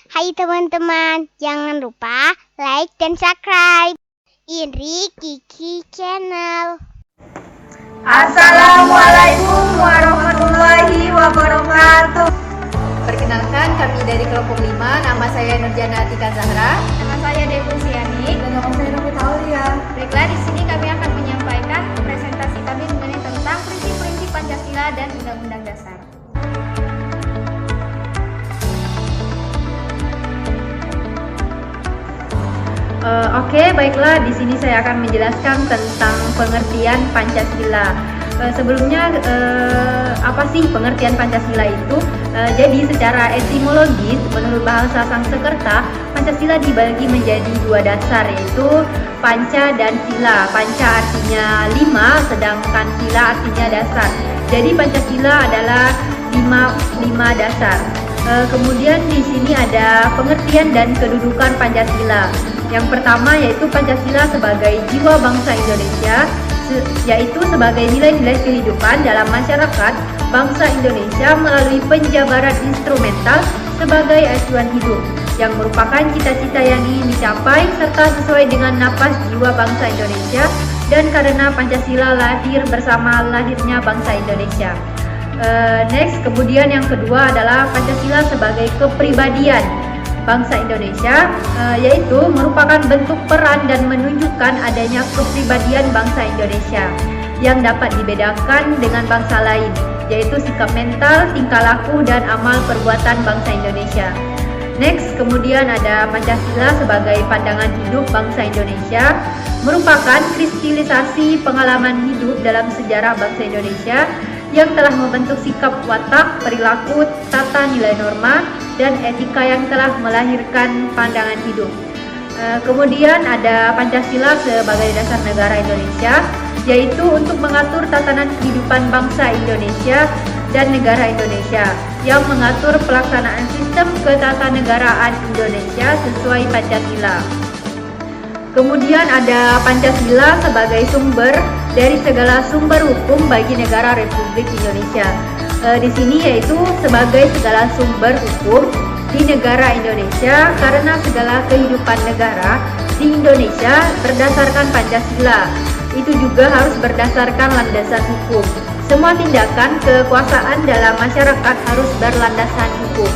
Hai teman-teman, jangan lupa like dan subscribe Indri Kiki Channel. Assalamualaikum warahmatullahi wabarakatuh. Perkenalkan, kami dari kelompok 5. Nama saya Nurjana Atika Zahra. Nama saya Dewi Siani. Dan nama saya Nurul Aulia. Baiklah, di sini kami akan menyampaikan presentasi kami mengenai tentang prinsip-prinsip Pancasila dan Undang-Undang Dasar. Oke, baiklah. Di sini saya akan menjelaskan tentang pengertian Pancasila. Sebelumnya, apa sih pengertian Pancasila itu? Jadi secara etimologis, menurut bahasa Sanskerta, Pancasila dibagi menjadi 2 dasar, yaitu Panca dan Sila. Panca artinya 5, sedangkan Sila artinya dasar. Jadi Pancasila adalah 5 dasar. Kemudian di sini ada pengertian dan kedudukan Pancasila. Yang pertama yaitu Pancasila sebagai jiwa bangsa Indonesia, yaitu sebagai nilai-nilai kehidupan dalam masyarakat bangsa Indonesia melalui penjabaran instrumental sebagai acuan hidup yang merupakan cita-cita yang ingin dicapai serta sesuai dengan napas jiwa bangsa Indonesia, dan karena Pancasila lahir bersama lahirnya bangsa Indonesia. Kemudian yang kedua adalah Pancasila sebagai kepribadian bangsa Indonesia, yaitu merupakan bentuk peran dan menunjukkan adanya kepribadian bangsa Indonesia yang dapat dibedakan dengan bangsa lain, yaitu sikap mental, tingkah laku, dan amal perbuatan bangsa Indonesia. Kemudian ada Pancasila sebagai pandangan hidup bangsa Indonesia, merupakan kristilisasi pengalaman hidup dalam sejarah bangsa Indonesia yang telah membentuk sikap, watak, perilaku, tata nilai norma, dan etika yang telah melahirkan pandangan hidup. Kemudian ada Pancasila sebagai dasar negara Indonesia, yaitu untuk mengatur tatanan kehidupan bangsa Indonesia dan negara Indonesia, yang mengatur pelaksanaan sistem ketatanegaraan Indonesia sesuai Pancasila. Kemudian ada Pancasila sebagai sumber dari segala sumber hukum bagi negara Republik Indonesia. Di sini yaitu sebagai segala sumber hukum di negara Indonesia, karena segala kehidupan negara di Indonesia berdasarkan Pancasila. Itu juga harus berdasarkan landasan hukum. Semua tindakan kekuasaan dalam masyarakat harus berlandasan hukum.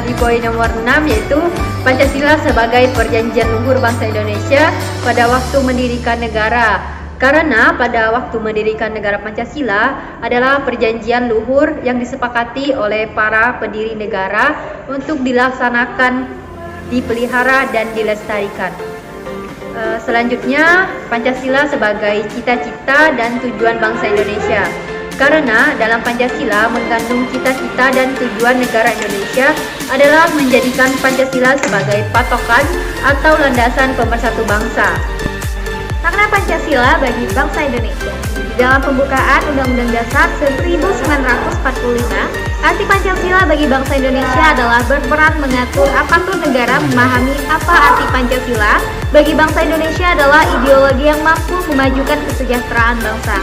Di poin nomor 6 yaitu Pancasila sebagai perjanjian luhur bangsa Indonesia pada waktu mendirikan negara. Karena pada waktu mendirikan negara Pancasila adalah perjanjian luhur yang disepakati oleh para pendiri negara untuk dilaksanakan, dipelihara, dan dilestarikan. Selanjutnya, Pancasila sebagai cita-cita dan tujuan bangsa Indonesia. Karena dalam Pancasila mengandung cita-cita dan tujuan negara Indonesia adalah menjadikan Pancasila sebagai patokan atau landasan pemersatu bangsa. Makna Pancasila bagi bangsa Indonesia. Di dalam pembukaan Undang-Undang Dasar 1945, arti Pancasila bagi bangsa Indonesia adalah berperan mengatur aparatur negara memahami apa arti Pancasila bagi bangsa Indonesia adalah ideologi yang mampu memajukan kesejahteraan bangsa,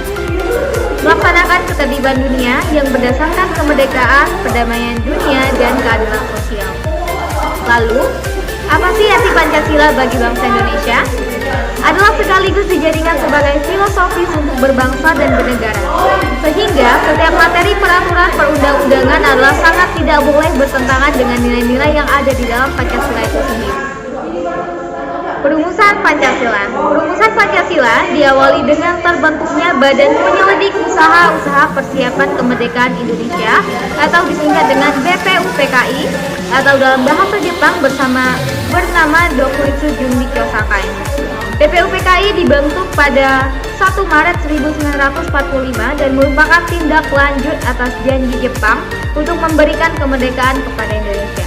melaksanakan ketertiban dunia yang berdasarkan kemerdekaan, perdamaian dunia, dan keadilan sosial. Lalu, apa sih arti Pancasila bagi bangsa Indonesia? Adalah sekaligus dijadikan sebagai filosofis untuk berbangsa dan bernegara, sehingga setiap materi peraturan perundang-undangan adalah sangat tidak boleh bertentangan dengan nilai-nilai yang ada di dalam Pancasila itu sendiri. Perumusan Pancasila. Perumusan Pancasila diawali dengan terbentuknya Badan Penyelidik Usaha-Usaha Persiapan Kemerdekaan Indonesia atau disingkat dengan BPUPKI, atau dalam bahasa Jepang bernama Dokuritsu Junbi Kyosakai. BPUPKI dibentuk pada 1 Maret 1945 dan merupakan tindak lanjut atas janji Jepang untuk memberikan kemerdekaan kepada Indonesia.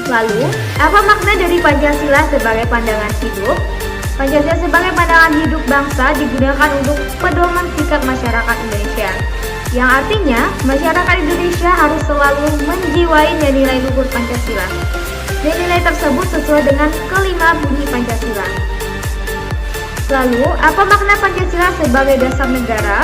Lalu, apa makna dari Pancasila sebagai pandangan hidup? Pancasila sebagai pandangan hidup bangsa digunakan untuk pedoman sikap masyarakat Indonesia, yang artinya masyarakat Indonesia harus selalu menjiwai nilai luhur Pancasila. Nilai tersebut sesuai dengan kelima bunyi Pancasila. Lalu, apa makna Pancasila sebagai dasar negara?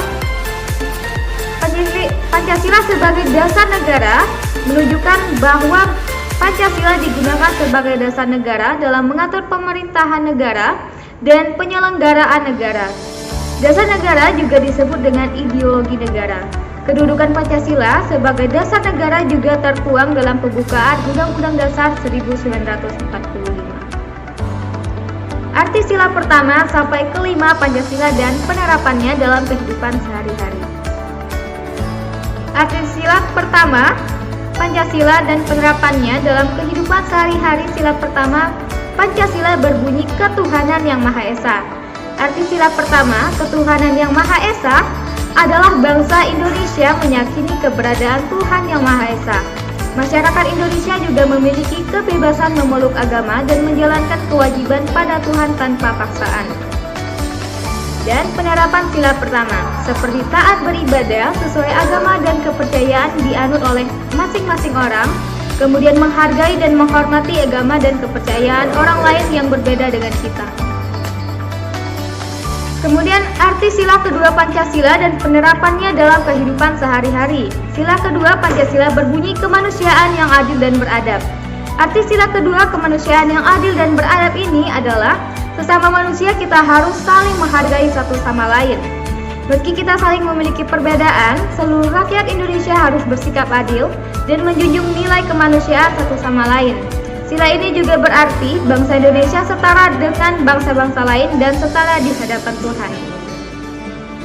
Pancasila sebagai dasar negara menunjukkan bahwa Pancasila digunakan sebagai dasar negara dalam mengatur pemerintahan negara dan penyelenggaraan negara. Dasar negara juga disebut dengan ideologi negara. Kedudukan Pancasila sebagai dasar negara juga tertuang dalam pembukaan Undang-Undang Dasar 1945. Arti sila pertama sampai kelima Pancasila dan penerapannya dalam kehidupan sehari-hari. Arti sila pertama, Pancasila dan penerapannya dalam kehidupan sehari-hari. Sila pertama, Pancasila berbunyi ketuhanan yang Maha Esa. Arti sila pertama, ketuhanan yang Maha Esa adalah bangsa Indonesia meyakini keberadaan Tuhan yang Maha Esa. Masyarakat Indonesia juga memiliki kebebasan memeluk agama dan menjalankan kewajiban pada Tuhan tanpa paksaan. Dan penerapan sila pertama, seperti taat beribadah sesuai agama dan kepercayaan dianut oleh masing-masing orang, kemudian menghargai dan menghormati agama dan kepercayaan orang lain yang berbeda dengan kita. Kemudian arti sila kedua Pancasila dan penerapannya dalam kehidupan sehari-hari. Sila kedua Pancasila berbunyi kemanusiaan yang adil dan beradab. Arti sila kedua kemanusiaan yang adil dan beradab ini adalah sesama manusia kita harus saling menghargai satu sama lain. Meski kita saling memiliki perbedaan, seluruh rakyat Indonesia harus bersikap adil dan menjunjung nilai kemanusiaan satu sama lain. Sila ini juga berarti bangsa Indonesia setara dengan bangsa-bangsa lain dan setara di hadapan Tuhan.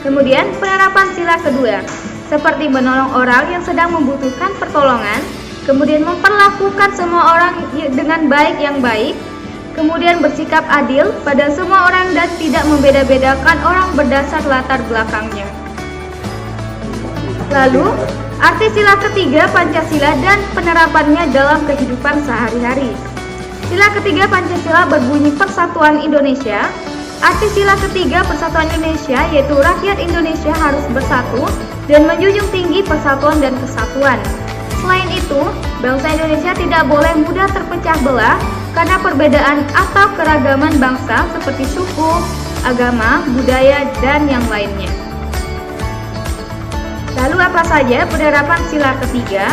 Kemudian penerapan sila kedua, seperti menolong orang yang sedang membutuhkan pertolongan, kemudian memperlakukan semua orang dengan baik yang baik, kemudian bersikap adil pada semua orang dan tidak membeda-bedakan orang berdasar latar belakangnya. Lalu, arti sila ketiga Pancasila dan penerapannya dalam kehidupan sehari-hari. Sila ketiga Pancasila berbunyi Persatuan Indonesia. Arti sila ketiga Persatuan Indonesia yaitu rakyat Indonesia harus bersatu dan menjunjung tinggi persatuan dan kesatuan. Selain itu, bangsa Indonesia tidak boleh mudah terpecah belah karena perbedaan atau keragaman bangsa seperti suku, agama, budaya, dan yang lainnya. Lalu apa saja penerapan sila ketiga?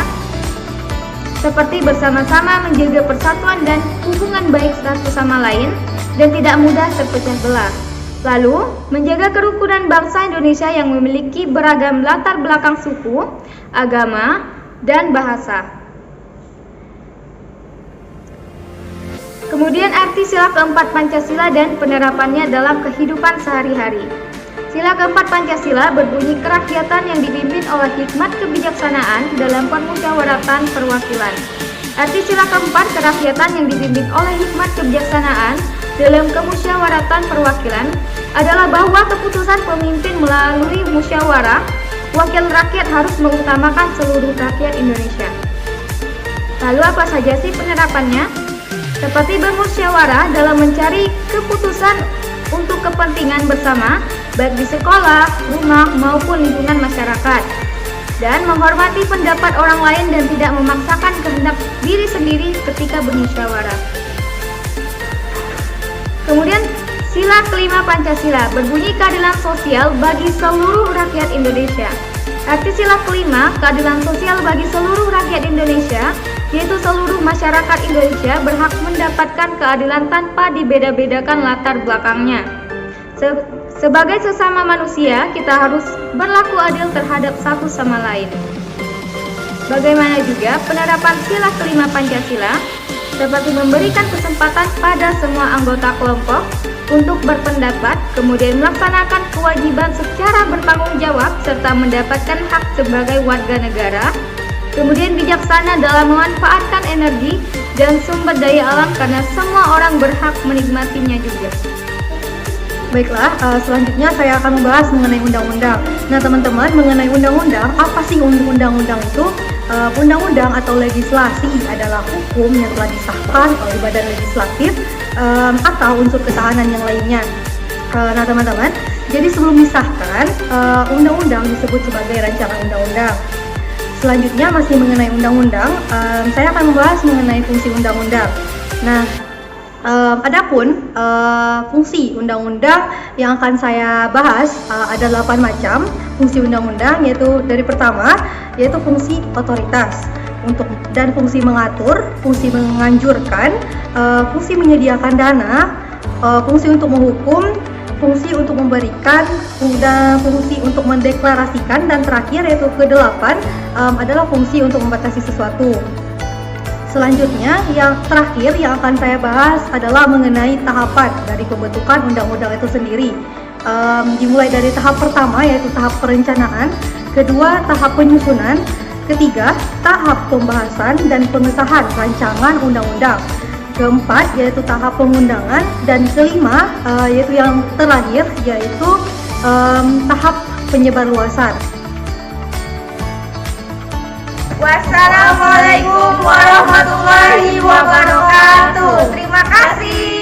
Seperti bersama-sama menjaga persatuan dan hubungan baik satu sama lain dan tidak mudah terpecah belah. Lalu, menjaga kerukunan bangsa Indonesia yang memiliki beragam latar belakang suku, agama, dan bahasa. Kemudian arti sila keempat Pancasila dan penerapannya dalam kehidupan sehari-hari. Sila keempat Pancasila berbunyi kerakyatan yang dipimpin oleh hikmat kebijaksanaan dalam permusyawaratan perwakilan. Arti sila keempat kerakyatan yang dipimpin oleh hikmat kebijaksanaan dalam kemusyawaratan perwakilan adalah bahwa keputusan pemimpin melalui musyawarah wakil rakyat harus mengutamakan seluruh rakyat Indonesia. Lalu apa saja sih penerapannya? Seperti bermusyawarah dalam mencari keputusan untuk kepentingan bersama, baik di sekolah, rumah, maupun lingkungan masyarakat, dan menghormati pendapat orang lain dan tidak memaksakan kehendak diri sendiri ketika bermusyawarah. Kemudian sila kelima Pancasila berbunyi keadilan sosial bagi seluruh rakyat Indonesia. Arti sila kelima, keadilan sosial bagi seluruh rakyat Indonesia, yaitu seluruh masyarakat Indonesia berhak mendapatkan keadilan tanpa dibeda-bedakan latar belakangnya. Sebagai sesama manusia, kita harus berlaku adil terhadap satu sama lain. Bagaimana juga penerapan sila kelima Pancasila, seperti memberikan kesempatan pada semua anggota kelompok untuk berpendapat, kemudian melaksanakan kewajiban secara bertanggung jawab, serta mendapatkan hak sebagai warga negara, kemudian bijaksana dalam memanfaatkan energi dan sumber daya alam karena semua orang berhak menikmatinya juga. Baiklah, selanjutnya saya akan membahas mengenai undang-undang. Nah teman-teman, mengenai undang-undang, apa sih undang-undang itu? Undang-undang atau legislasi adalah hukum yang telah disahkan oleh badan legislatif atau unsur ketahanan yang lainnya. Nah teman-teman, jadi sebelum disahkan, undang-undang disebut sebagai rancangan undang-undang. Selanjutnya masih mengenai undang-undang, saya akan membahas mengenai fungsi undang-undang. Nah, adapun fungsi undang-undang yang akan saya bahas ada 8 macam fungsi undang-undang, yaitu dari pertama yaitu fungsi otoritas. dan fungsi mengatur, fungsi menganjurkan, fungsi menyediakan dana, fungsi untuk menghukum, fungsi untuk memberikan, dan fungsi untuk mendeklarasikan, dan terakhir yaitu ke-8 adalah fungsi untuk membatasi sesuatu. Selanjutnya, yang terakhir yang akan saya bahas adalah mengenai tahapan dari pembentukan undang-undang itu sendiri. Dimulai dari tahap pertama yaitu tahap perencanaan, kedua tahap penyusunan, ketiga tahap pembahasan dan pengesahan rancangan undang-undang, keempat yaitu tahap pengundangan, dan kelima yaitu yang terakhir yaitu tahap penyebarluasan. Wassalamualaikum warahmatullahi wabarakatuh. Terima kasih.